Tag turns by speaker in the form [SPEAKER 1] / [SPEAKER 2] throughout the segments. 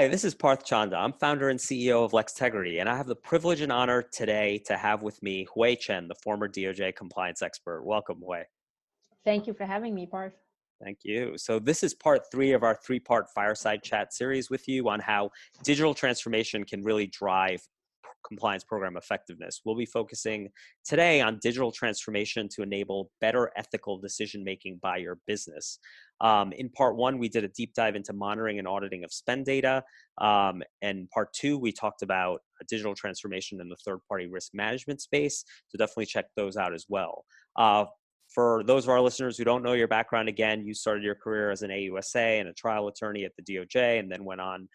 [SPEAKER 1] Hi, this is Parth Chanda. I'm founder and CEO of Lextegrity, and I have the privilege and honor today to have with me Hui Chen, the former DOJ compliance expert. Welcome, Hui.
[SPEAKER 2] Thank you for having me, Parth.
[SPEAKER 1] Thank you. So this is part 3 of our 3-part fireside chat series with you on how digital transformation can really drive compliance program effectiveness. We'll be focusing today on digital transformation to enable better ethical decision-making by your business. In part 1, we did a deep dive into monitoring and auditing of spend data. And part 2, we talked about digital transformation in the third-party risk management space. So definitely check those out as well. For those of our listeners who don't know your background, again, you started your career as an AUSA and a trial attorney at the DOJ, and then went on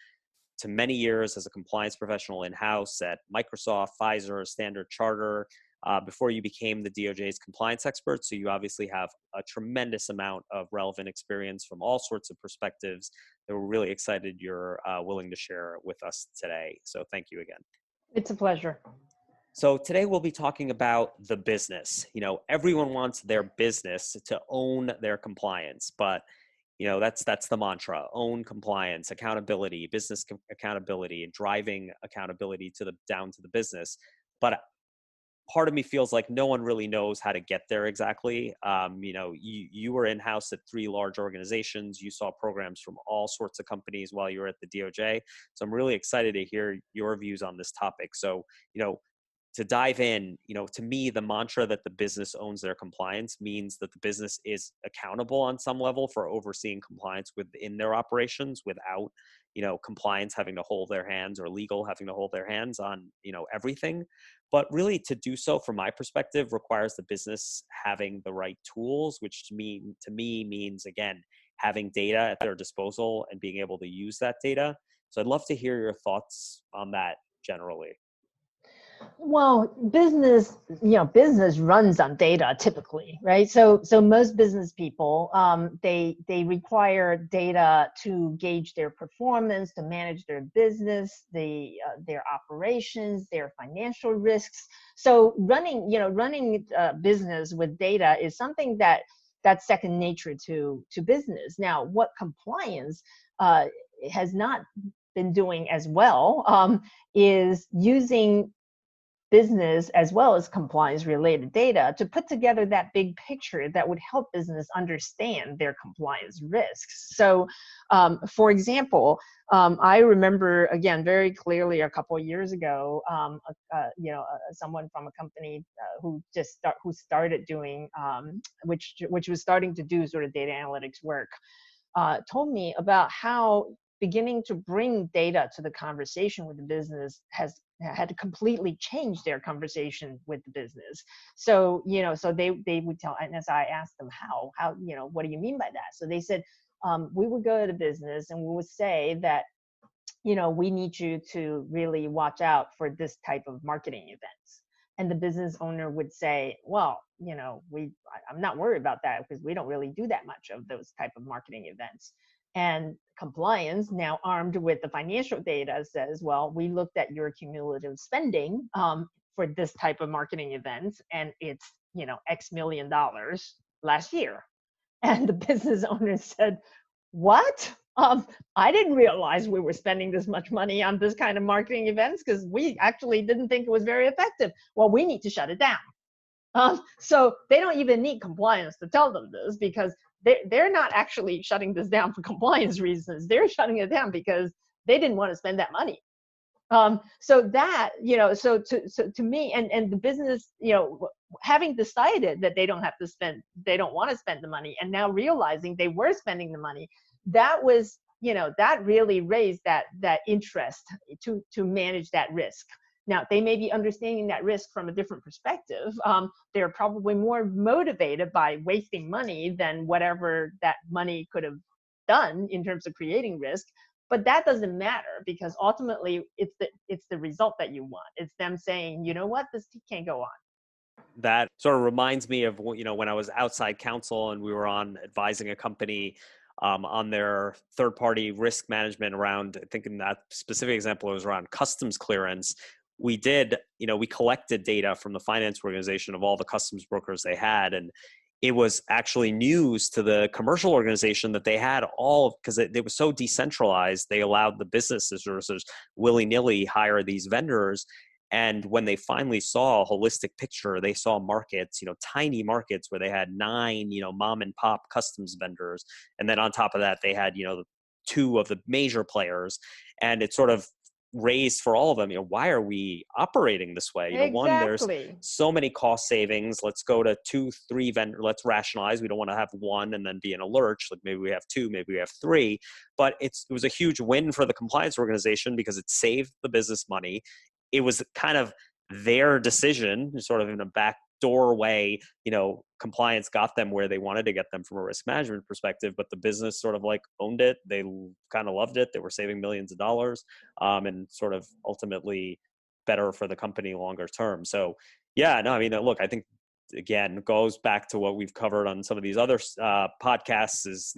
[SPEAKER 1] to many years as a compliance professional in-house at Microsoft, Pfizer, Standard Chartered, before you became the DOJ's compliance expert. So you obviously have a tremendous amount of relevant experience from all sorts of perspectives that we're really excited you're willing to share with us today. So thank you again.
[SPEAKER 2] It's a pleasure.
[SPEAKER 1] So today we'll be talking about the business. Everyone wants their business to own their compliance, but that's the mantra: own compliance, accountability, business accountability, and driving accountability down to the business. But part of me feels like no one really knows how to get there exactly. You were in-house at 3 large organizations. You saw programs from all sorts of companies while you were at the DOJ. So I'm really excited to hear your views on this topic. So, to dive in, to me, the mantra that the business owns their compliance means that the business is accountable on some level for overseeing compliance within their operations without, compliance having to hold their hands or legal having to hold their hands on, everything. But really, to do so, from my perspective, requires the business having the right tools, which to me means, again, having data at their disposal and being able to use that data. So I'd love to hear your thoughts on that generally.
[SPEAKER 2] Well, business runs on data typically, right? So most business people, they require data to gauge their performance, to manage their business, their operations, their financial risks. So running business with data is something that's second nature to business. Now, what compliance has not been doing as well is using business as well as compliance related data to put together that big picture that would help business understand their compliance risks. So for example, I remember again very clearly a couple of years ago, someone from a company who started doing which was starting to do sort of data analytics work, told me about how beginning to bring data to the conversation with the business had to completely change their conversation with the business. So, so they would tell, and as I asked them how, what do you mean by that? So they said, we would go to the business and we would say that, we need you to really watch out for this type of marketing events. And the business owner would say, well, I'm not worried about that because we don't really do that much of those type of marketing events. And compliance, now armed with the financial data, says, well, we looked at your cumulative spending for this type of marketing events, and it's, X million dollars last year. And the business owner said, what? I didn't realize we were spending this much money on this kind of marketing events because we actually didn't think it was very effective. Well, we need to shut it down. So they don't even need compliance to tell them this, because they're not actually shutting this down for compliance reasons. They're shutting it down because they didn't want to spend that money. So that, so to me, and the business, having decided that they don't want to spend the money, and now realizing they were spending the money, that was, that really raised that interest to manage that risk. Now, they may be understanding that risk from a different perspective. They're probably more motivated by wasting money than whatever that money could have done in terms of creating risk. But that doesn't matter, because ultimately it's the result that you want. It's them saying, you know what, this can't go on.
[SPEAKER 1] That sort of reminds me of, when I was outside counsel and we were advising a company on their third-party risk management around, I think in that specific example, it was around customs clearance. We collected data from the finance organization of all the customs brokers they had. And, it was actually news to the commercial organization that they had all, because it was so decentralized, they allowed the businesses to just willy-nilly hire these vendors. And when they finally saw a holistic picture, they saw markets, tiny markets where they had 9, mom and pop customs vendors. And then on top of that, they had, 2 of the major players. And it sort of raised for all of them, why are we operating this way? One, there's
[SPEAKER 2] Exactly.
[SPEAKER 1] so many cost savings. Let's go to 2, 3 vendor. Let's rationalize. We don't want to have one and then be in a lurch. Like maybe we have 2, maybe we have 3. But it was a huge win for the compliance organization because it saved the business money. It was kind of their decision, sort of in a back doorway. Compliance got them where they wanted to get them from a risk management perspective, but the business sort of like owned it. They kind of loved it. They were saving millions of dollars, and sort of ultimately better for the company longer term. So yeah, no, I mean, look, I think again, goes back to what we've covered on some of these other podcasts is,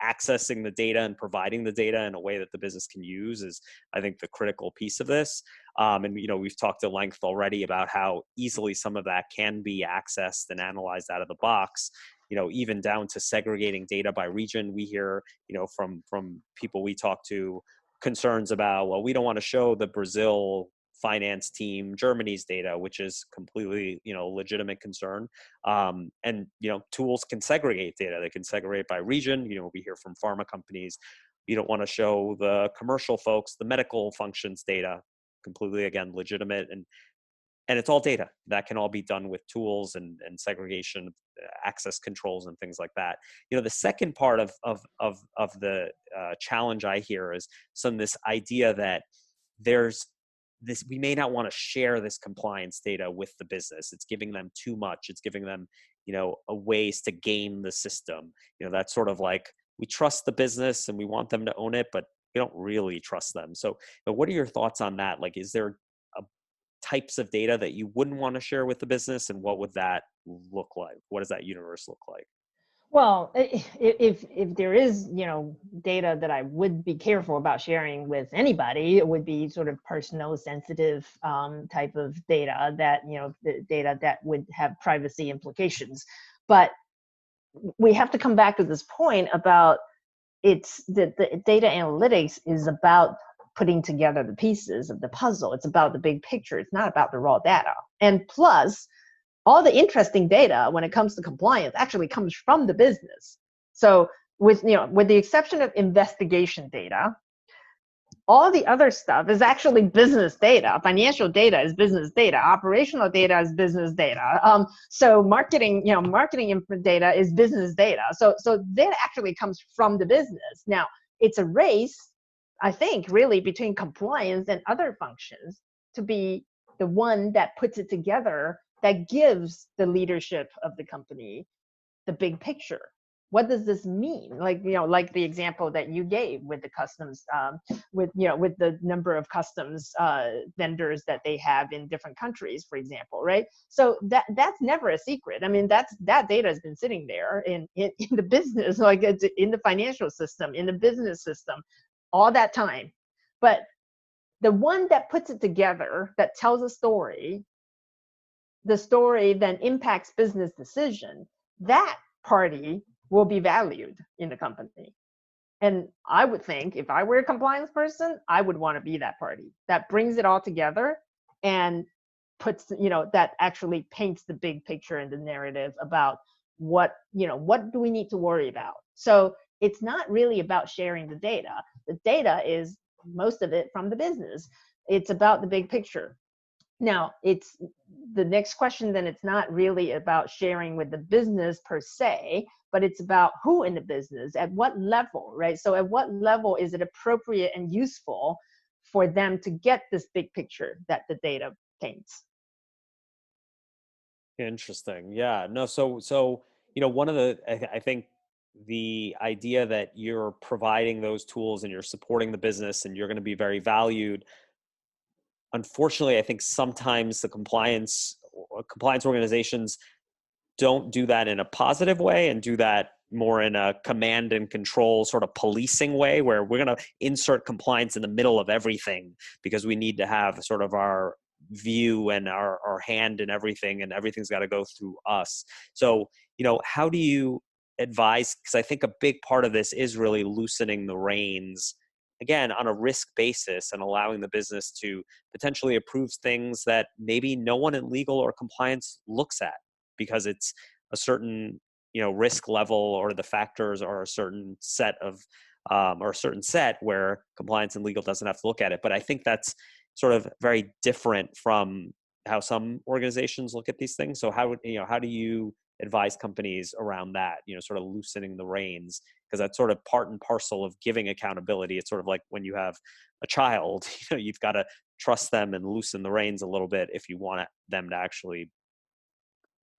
[SPEAKER 1] accessing the data and providing the data in a way that the business can use is, I think, the critical piece of this. And, we've talked at length already about how easily some of that can be accessed and analyzed out of the box, even down to segregating data by region. We hear, from people we talk to, concerns about, well, we don't want to show the Brazil finance team Germany's data, which is completely, legitimate concern. And, tools can segregate data. They can segregate by region. We hear from pharma companies, you don't want to show the commercial folks the medical functions data. Completely, again, legitimate. And it's all data that can all be done with tools and segregation, access controls, and things like that. The second part of the challenge I hear is this idea that there's this, we may not want to share this compliance data with the business. It's giving them too much. It's giving them, a ways to game the system. That's sort of like, we trust the business and we want them to own it, but we don't really trust them. So, what are your thoughts on that? Like, is there types of data that you wouldn't want to share with the business, and what would that look like? What does that universe look like?
[SPEAKER 2] Well, if there is, data that I would be careful about sharing with anybody, it would be sort of personal sensitive type of data that, the data that would have privacy implications. But we have to come back to this point about the data analytics is about putting together the pieces of the puzzle. It's about the big picture. It's not about the raw data. And plus, all the interesting data when it comes to compliance actually comes from the business. So with the exception of investigation data, all the other stuff is actually business data. Financial data is business data. Operational data is business data. So marketing data is business data. So that actually comes from the business. Now, it's a race, I think, really between compliance and other functions to be the one that puts it together, that gives the leadership of the company the big picture. What does this mean? Like the example that you gave with the customs, with the number of customs vendors that they have in different countries, for example, right? So that's never a secret. I mean, that data has been sitting there in the business, like it's in the financial system, in the business system, all that time. But the one that puts it together, that tells a story, the story then impacts business decision, that party will be valued in the company. And I would think if I were a compliance person, I would want to be that party that brings it all together and puts, that actually paints the big picture and the narrative about what do we need to worry about. So it's not really about sharing the data. The data is most of it from the business. It's about the big picture. Now, it's the next question, then it's not really about sharing with the business per se, but it's about who in the business, at what level, right? So at what level is it appropriate and useful for them to get this big picture that the data paints?
[SPEAKER 1] Interesting. Yeah. No. So one of I think the idea that you're providing those tools and you're supporting the business and you're going to be very valued. Unfortunately, I think sometimes the compliance organizations don't do that in a positive way and do that more in a command and control sort of policing way, where we're going to insert compliance in the middle of everything because we need to have sort of our view and our hand in everything, and everything's got to go through us. So, how do you advise? Because I think a big part of this is really loosening the reins, again, on a risk basis, and allowing the business to potentially approve things that maybe no one in legal or compliance looks at, because it's a certain risk level, or the factors are a certain set of or a certain set where compliance and legal doesn't have to look at it. But I think that's sort of very different from how some organizations look at these things. So how do you advise companies around that, sort of loosening the reins? Because that's sort of part and parcel of giving accountability. It's sort of like when you have a child, you've got to trust them and loosen the reins a little bit if you want them to actually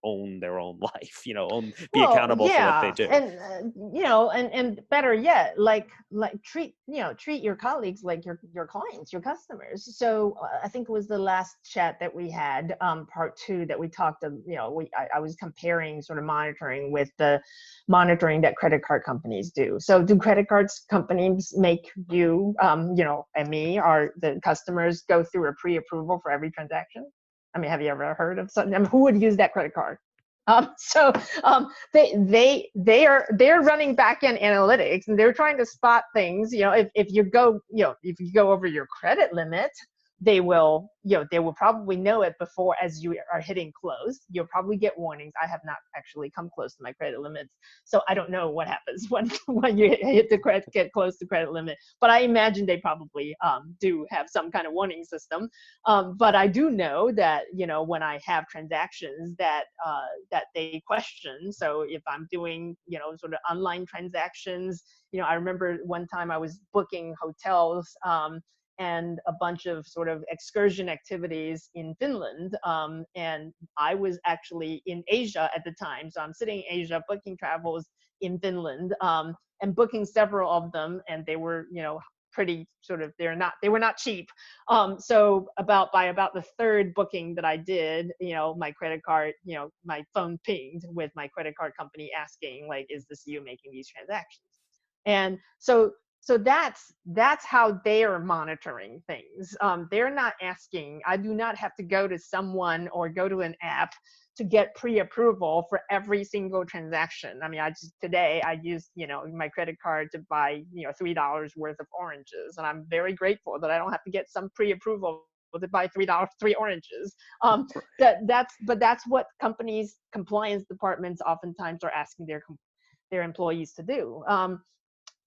[SPEAKER 1] own their own life, be
[SPEAKER 2] Well,
[SPEAKER 1] accountable for what they
[SPEAKER 2] yeah,
[SPEAKER 1] do.
[SPEAKER 2] and and better yet, like treat your colleagues like your clients, your customers. So I think it was the last chat that we had, part two, that we talked of. I was comparing sort of monitoring with the monitoring that credit card companies do. So do credit cards companies make you, and me, or the customers, go through a pre-approval for every transaction? I mean, have you ever heard of something? I mean, who would use that credit card? So they're running back end analytics, and they're trying to spot things. If you go over your credit limit, they will probably know it before, as you are hitting close. You'll probably get warnings. I have not actually come close to my credit limits, so I don't know what happens when you get close to credit limit. But I imagine they probably do have some kind of warning system. But I do know that when I have transactions that they question. So if I'm doing sort of online transactions, I remember one time I was booking hotels, and a bunch of sort of excursion activities in Finland. And I was actually in Asia at the time. So I'm sitting in Asia booking travels in Finland, and booking several of them. And they were, pretty sort of, they were not cheap. So by about the third booking that I did, my credit card, my phone pinged with my credit card company asking, like, is this you making these transactions? And so that's how they are monitoring things. They're not asking. I do not have to go to someone or go to an app to get pre-approval for every single transaction. I mean, today I used my credit card to buy $3 worth of oranges, and I'm very grateful that I don't have to get some pre-approval to buy three oranges. That's what compliance departments oftentimes are asking their employees to do.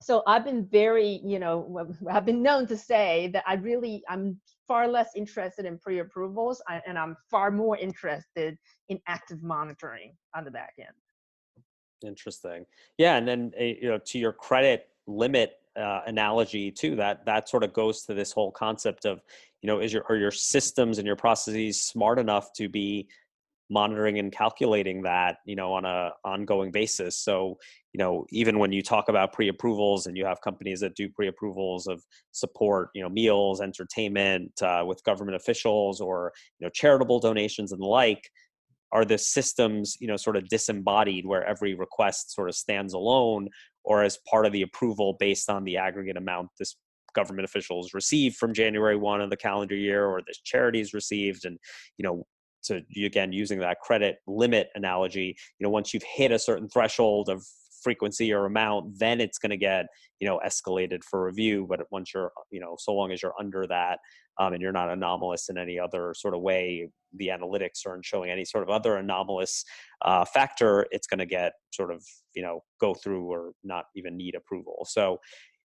[SPEAKER 2] So I've been I've been known to say that I'm far less interested in pre-approvals, and I'm far more interested in active monitoring on the back end.
[SPEAKER 1] Interesting. Yeah. And then, to your credit limit analogy too, that sort of goes to this whole concept of, are your systems and your processes smart enough to be monitoring and calculating that, on a ongoing basis. So, even when you talk about pre-approvals, and you have companies that do pre-approvals of support, meals, entertainment, with government officials, or, charitable donations and the like, are the systems, sort of disembodied, where every request sort of stands alone, or as part of the approval based on the aggregate amount this government officials received from January 1 of the calendar year, or this charities received? And, so again, using that credit limit analogy, once you've hit a certain threshold of frequency or amount, then it's going to get, escalated for review. But once you're, so long as you're under that, and you're not anomalous in any other sort of way, the analytics aren't showing any sort of other anomalous factor, it's going to get sort of, go through or not even need approval. So,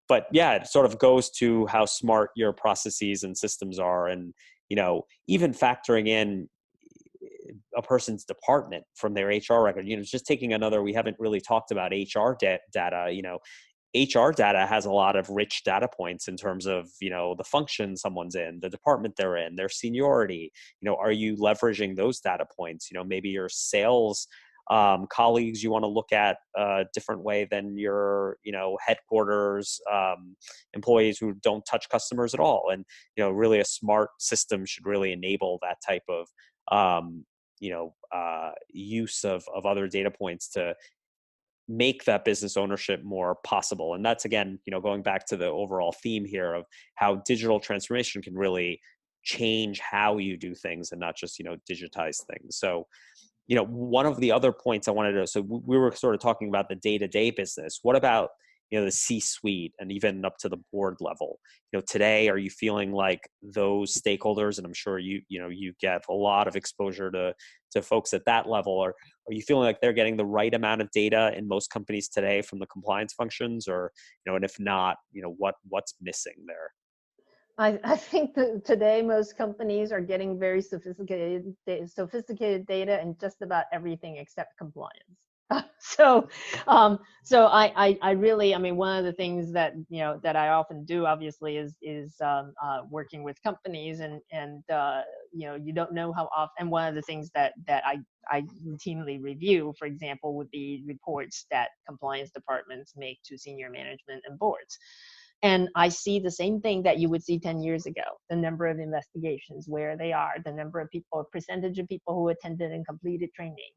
[SPEAKER 1] but yeah, it sort of goes to how smart your processes and systems are. And, even factoring in a person's department from their HR record, just taking another, we haven't really talked about HR data, HR data has a lot of rich data points in terms of, the function someone's in, the department they're in, their seniority. Are you leveraging those data points? Maybe your sales colleagues you want to look at a different way than your, headquarters employees who don't touch customers at all. And, really a smart system should really enable that type of, use of other data points to make that business ownership more possible. And that's, again, going back to the overall theme here of how digital transformation can really change how you do things and not just, digitize things. So, one of the other points I wanted to, so we were sort of talking about the day-to-day business. What about, the C-suite and even up to the board level? Today, are you feeling like those stakeholders, and I'm sure you get a lot of exposure to folks at that level, or are you feeling like they're getting the right amount of data in most companies today from the compliance functions, or, and if not, what's missing there?
[SPEAKER 2] I think that today most companies are getting very sophisticated data in just about everything except compliance. so I really, I mean, one of the things that that I often do, obviously, is working with companies, and you don't know how often. And one of the things that I routinely review, for example, would be reports that compliance departments make to senior management and boards. And I see the same thing that you would see 10 years ago: the number of investigations, where they are, the number of people, percentage of people who attended and completed training.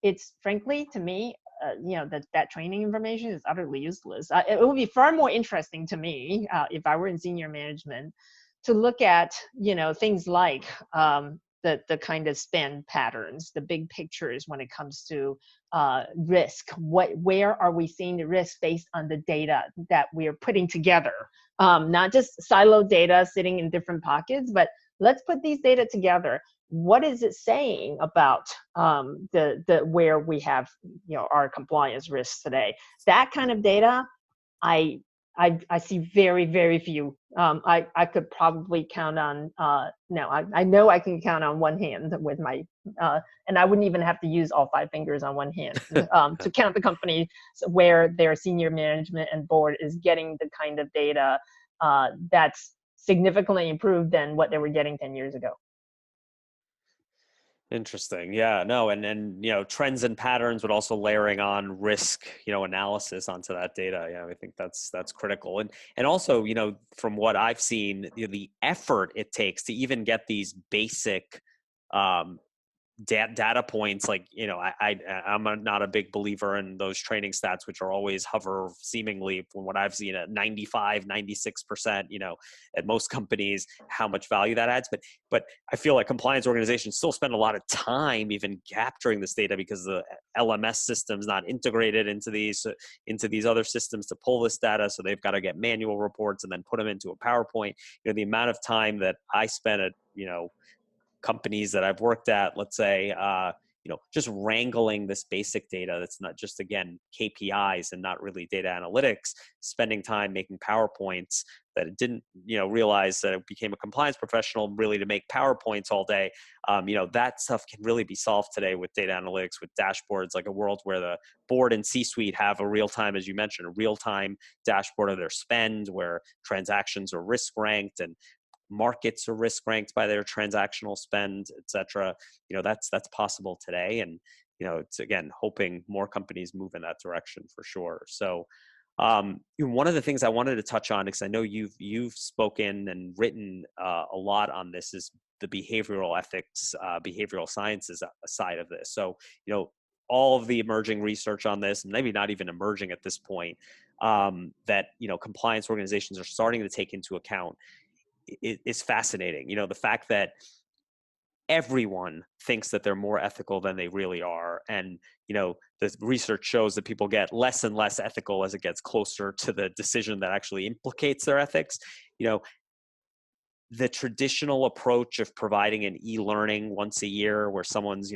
[SPEAKER 2] It's frankly, to me, that training information is utterly useless. It would be far more interesting to me, if I were in senior management, to look at things like the kind of spend patterns, the big pictures when it comes to risk. Where are we seeing the risk based on the data that we are putting together? Not just siloed data sitting in different pockets, but let's put these data together. What is it saying about the where we have our compliance risks today? That kind of data, I I see very, very few. I could probably count on, no, I know I can count on one hand with my, and I wouldn't even have to use all five fingers on one hand to count the companies where their senior management and board is getting the kind of data that's significantly improved than what they were getting 10 years ago.
[SPEAKER 1] Interesting. Yeah, no, and trends and patterns, but also layering on risk, analysis onto that data. Yeah, I think that's critical. And also, from what I've seen, the effort it takes to even get these basic um, data points, like I'm not a big believer in those training stats, which are always hover seemingly, from what I've seen, at 95, 96%, at most companies, how much value that adds. But I feel like compliance organizations still spend a lot of time even capturing this data, because the LMS system's not integrated into these other systems to pull this data. So they've got to get manual reports and then put them into a PowerPoint. The amount of time that I spent at companies that I've worked at, let's say, just wrangling this basic data that's not just, again, KPIs and not really data analytics, spending time making PowerPoints that it didn't, realize that it became a compliance professional really to make PowerPoints all day. That stuff can really be solved today with data analytics, with dashboards, like a world where the board and C-suite have a real-time, as you mentioned, a real-time dashboard of their spend, where transactions are risk ranked and markets are risk ranked by their transactional spend, et cetera. That's possible today. And, it's, again, hoping more companies move in that direction for sure. So one of the things I wanted to touch on, because I know you've spoken and written a lot on this, is the behavioral ethics, behavioral sciences side of this. So, all of the emerging research on this, and maybe not even emerging at this point, that, compliance organizations are starting to take into account, is fascinating. The fact that everyone thinks that they're more ethical than they really are. And, the research shows that people get less and less ethical as it gets closer to the decision that actually implicates their ethics. The traditional approach of providing an e-learning once a year, where someone's,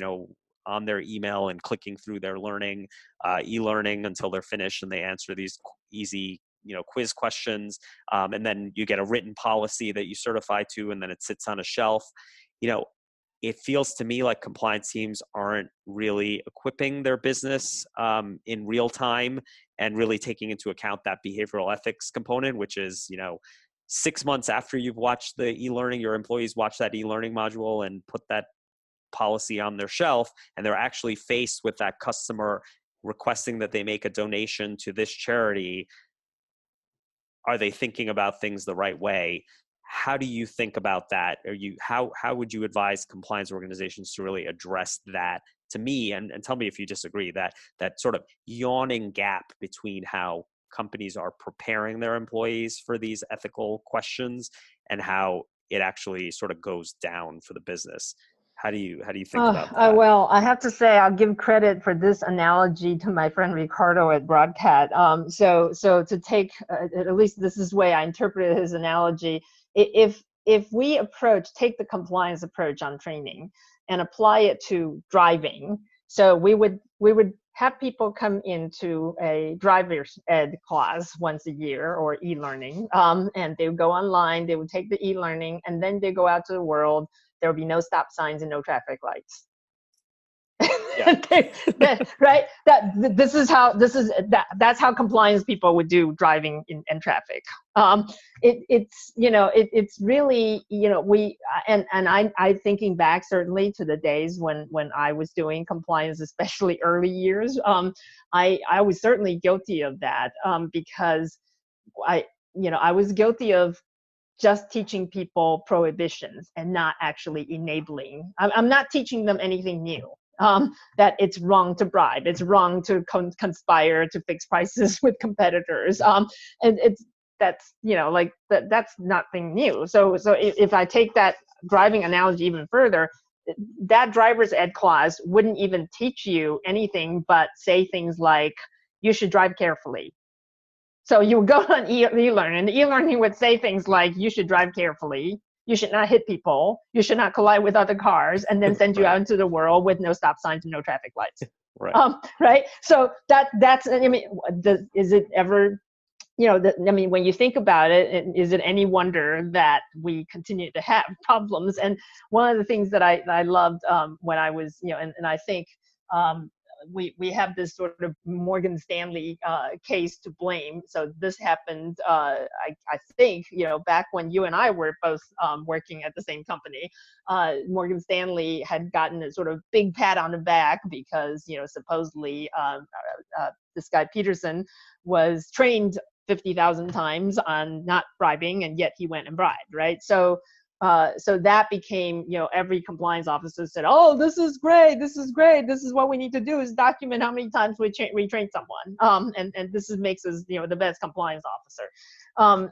[SPEAKER 1] on their email and clicking through their e-learning until they're finished, and they answer these easy quiz questions, and then you get a written policy that you certify to, and then it sits on a shelf. It feels to me like compliance teams aren't really equipping their business in real time and really taking into account that behavioral ethics component, which is 6 months after you've watched the e-learning, your employees watch that e-learning module and put that policy on their shelf, and they're actually faced with that customer requesting that they make a donation to this charity. Are they thinking about things the right way? How do you think about that? How would you advise compliance organizations to really address that, to me, and tell me if you disagree, that sort of yawning gap between how companies are preparing their employees for these ethical questions and how it actually sort of goes down for the business. How do you think about that?
[SPEAKER 2] Well, I have to say I'll give credit for this analogy to my friend Ricardo at Broadcat. So to take at least this is the way I interpreted his analogy. If we take the compliance approach on training and apply it to driving, so we would have people come into a driver's ed class once a year or e-learning, and they would go online, they would take the e-learning, and then they go out to the world. There will be no stop signs and no traffic lights.
[SPEAKER 1] Yeah.
[SPEAKER 2] Right? That's how compliance people would do driving in traffic. It's really, I thinking back certainly to the days when I was doing compliance, especially early years. I was certainly guilty of that, because I was guilty of just teaching people prohibitions and not actually enabling. I'm not teaching them anything new. That it's wrong to bribe, it's wrong to conspire to fix prices with competitors. And that's nothing new. So if I take that driving analogy even further, that driver's ed class wouldn't even teach you anything but say things like, you should drive carefully. So you would go on e-learning, and the e-learning would say things like, you should drive carefully, you should not hit people, you should not collide with other cars, and then send you out into the world with no stop signs and no traffic lights.
[SPEAKER 1] Right.
[SPEAKER 2] Right? So that's, is it ever, when you think about it, is it any wonder that we continue to have problems? And one of the things that I loved, when I was, and I think, we have this sort of Morgan Stanley case to blame. So this happened, I think, back when you and I were both working at the same company. Morgan Stanley had gotten a sort of big pat on the back because, supposedly this guy Peterson was trained 50,000 times on not bribing, and yet he went and bribed, right? So that became, every compliance officer said, oh, this is great. This is what we need to do is document how many times we train someone. And this makes us, the best compliance officer.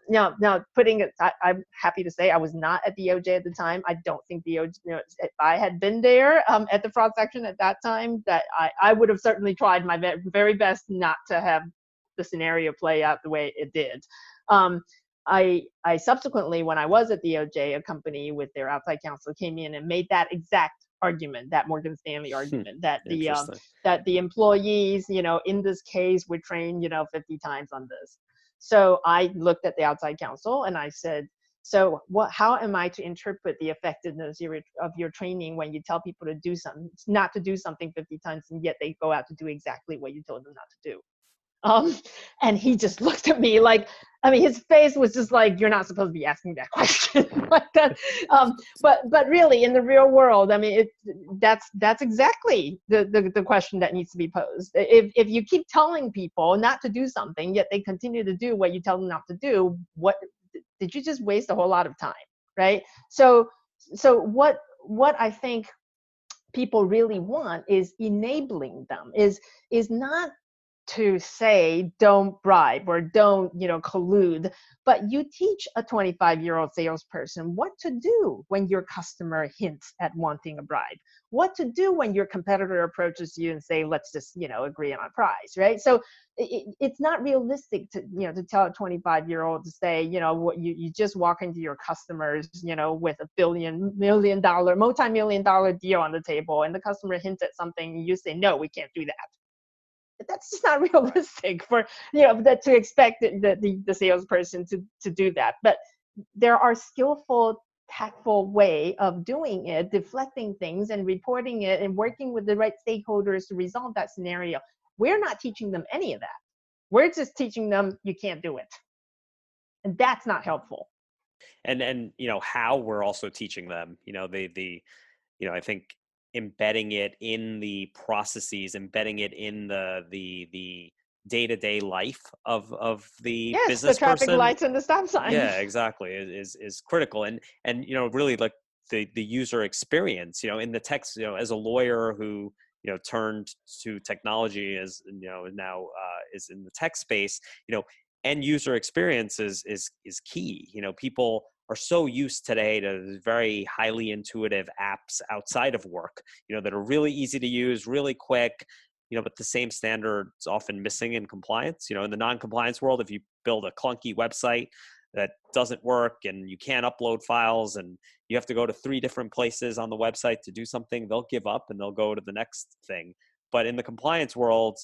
[SPEAKER 2] Now putting it, I'm happy to say I was not at DOJ at the time. I don't think DOJ, if I had been there at the fraud section at that time, that I would have certainly tried my very best not to have the scenario play out the way it did. I subsequently, when I was at DOJ, a company with their outside counsel came in and made that exact argument, that Morgan Stanley argument, that the employees, in this case were trained, 50 times on this. So I looked at the outside counsel and I said, so how am I to interpret the effectiveness of your training when you tell people to do something, not to do something 50 times, and yet they go out to do exactly what you told them not to do? And he just looked at me like, his face was just like, you're not supposed to be asking that question like that. But really, in the real world, that's exactly the question that needs to be posed. If you keep telling people not to do something, yet they continue to do what you tell them not to do, what did you just waste a whole lot of time, right? So what I think people really want is enabling them, is not to say don't bribe or don't collude, but you teach a 25-year-old salesperson what to do when your customer hints at wanting a bribe, what to do when your competitor approaches you and say, let's just agree on a price, right? So it's not realistic to to tell a 25-year-old to say you just walk into your customers with a multi-million-dollar deal on the table, and the customer hints at something and you say, no, we can't do that. That's just not realistic for that to expect the salesperson to do that. But there are skillful, tactful way of doing it, deflecting things and reporting it and working with the right stakeholders to resolve that scenario. We're not teaching them any of that. We're just teaching them you can't do it, and that's not helpful.
[SPEAKER 1] And how we're also teaching them, I think embedding it in the processes, embedding it in the day-to-day life of the business
[SPEAKER 2] the traffic
[SPEAKER 1] person.
[SPEAKER 2] lights and the stop sign.
[SPEAKER 1] Yeah, exactly, is critical. And really, like the user experience, in the text, as a lawyer who turned to technology, as now is in the tech space, end user experience is key. People are so used today to very highly intuitive apps outside of work, that are really easy to use, really quick, but the same standards often missing in compliance. In the non-compliance world, if you build a clunky website that doesn't work and you can't upload files and you have to go to 3 different places on the website to do something, they'll give up and they'll go to the next thing. But in the compliance world,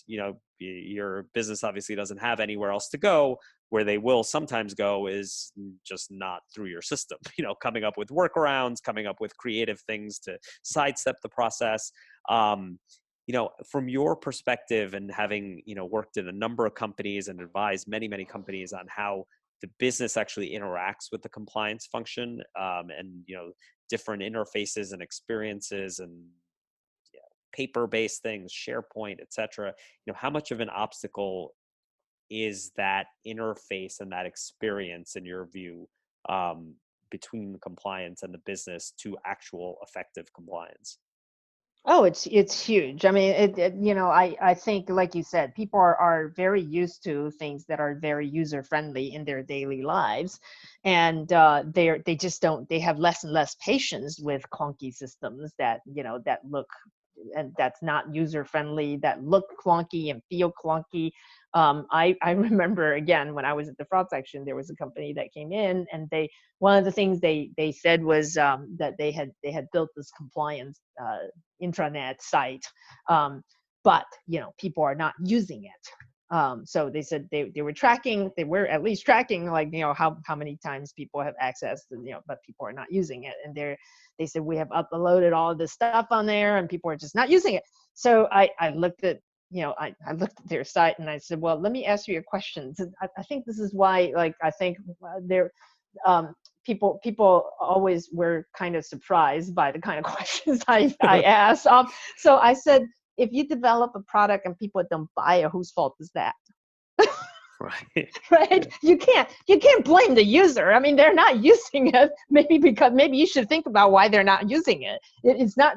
[SPEAKER 1] your business obviously doesn't have anywhere else to go. Where they will sometimes go is just not through your system, coming up with workarounds, coming up with creative things to sidestep the process. From your perspective and having, worked in a number of companies and advised many, many companies on how the business actually interacts with the compliance function, and, different interfaces and experiences and paper-based things, SharePoint, et cetera, how much of an obstacle is that interface and that experience in your view, between the compliance and the business to actual effective compliance?
[SPEAKER 2] Oh, it's huge. I mean, I think, like you said, people are very used to things that are very user friendly in their daily lives, and they just don't. They have less and less patience with clunky systems that look and that's not user friendly, that look clunky and feel clunky. I remember, again, when I was at the fraud section, there was a company that came in, and one of the things they said was that they had built this compliance intranet site, but people are not using it. So they said they were at least tracking, like, how many times people have accessed, but people are not using it. And they said, we have uploaded all of this stuff on there and people are just not using it. So I looked at, I looked at their site and I said, well, let me ask you a question. I think this is why, like, I think they're, people always were kind of surprised by the kind of questions I asked. So I said, if you develop a product and people don't buy it, whose fault is that?
[SPEAKER 1] Right.
[SPEAKER 2] Right? You can't blame the user. I mean, they're not using it. Maybe you should think about why they're not using it.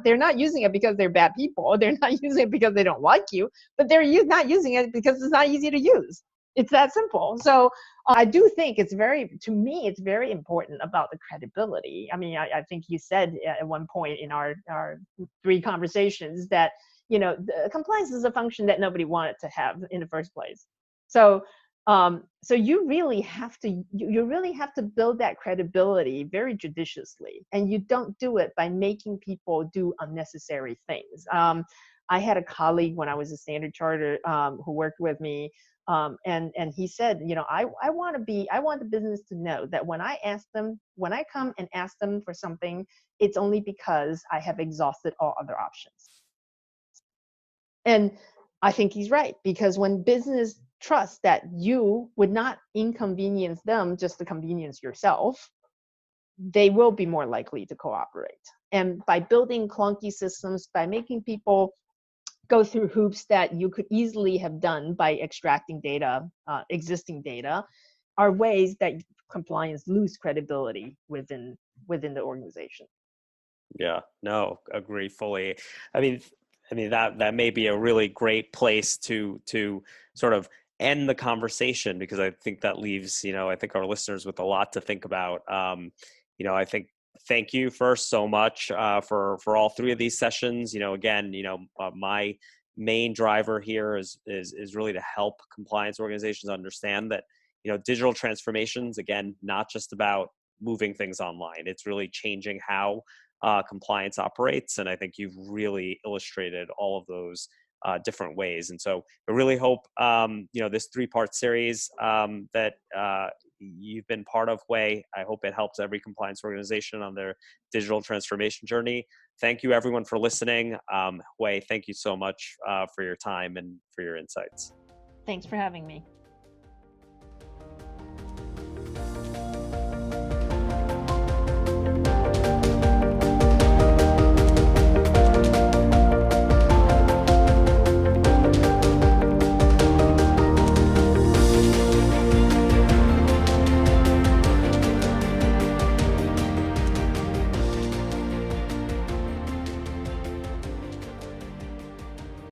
[SPEAKER 2] They're not using it because they're bad people. They're not using it because they don't like you, but they're not using it because it's not easy to use. It's that simple. So I do think to me, it's very important about the credibility. I mean, I think you said at one point in our 3 conversations that, the compliance is a function that nobody wanted to have in the first place. So so you really have to build that credibility very judiciously, and you don't do it by making people do unnecessary things. I had a colleague when I was a Standard Chartered, who worked with me, and he said, I want the business to know that when I come and ask them for something, it's only because I have exhausted all other options. And I think he's right, because when business trusts that you would not inconvenience them just to convenience yourself, they will be more likely to cooperate. And by building clunky systems, by making people go through hoops that you could easily have done by extracting data, existing data, are ways that compliance lose credibility within the organization.
[SPEAKER 1] Yeah, no, agree fully. I mean, that may be a really great place to sort of end the conversation, because I think that leaves, I think our listeners with a lot to think about. I think thank you first so much for all 3 of these sessions. Again, my main driver here is really to help compliance organizations understand that, digital transformations, again, not just about moving things online. It's really changing how compliance operates. And I think you've really illustrated all of those different ways. And so I really hope, this 3-part series that you've been part of, Hui, I hope it helps every compliance organization on their digital transformation journey. Thank you, everyone, for listening. Hui, thank you so much for your time and for your insights.
[SPEAKER 2] Thanks for having me.